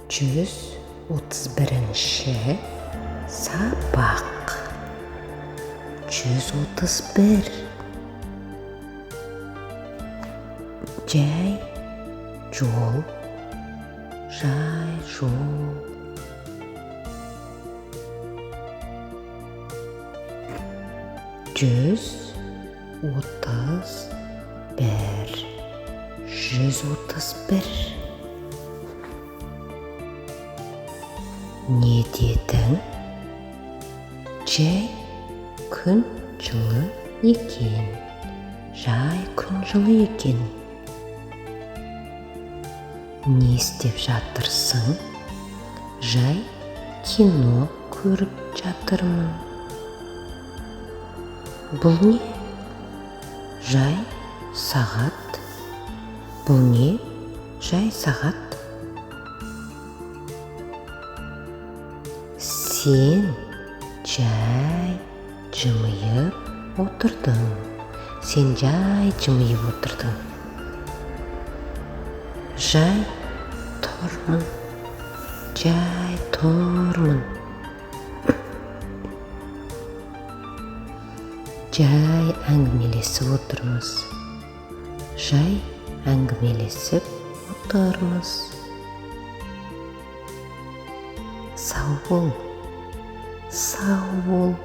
131 сабақ. 131 жай жол. Жай жол. 131 131 не дедің? Жай күн жылы екен. Жай күн жылы екен. Не істеп жатырсың? Жай кино көріп жатырмын. Бұл не? Жай сағат. Бұл не? Жай сағат. Сен жай жымиып отырдың. Сен жай жымиып отырдың. Жай тұрмын. Жай тұрмын. Жай әңгімелесіп отырмыз. Жай әңгімелесіп отырмыз. Сау бол. Сау бол.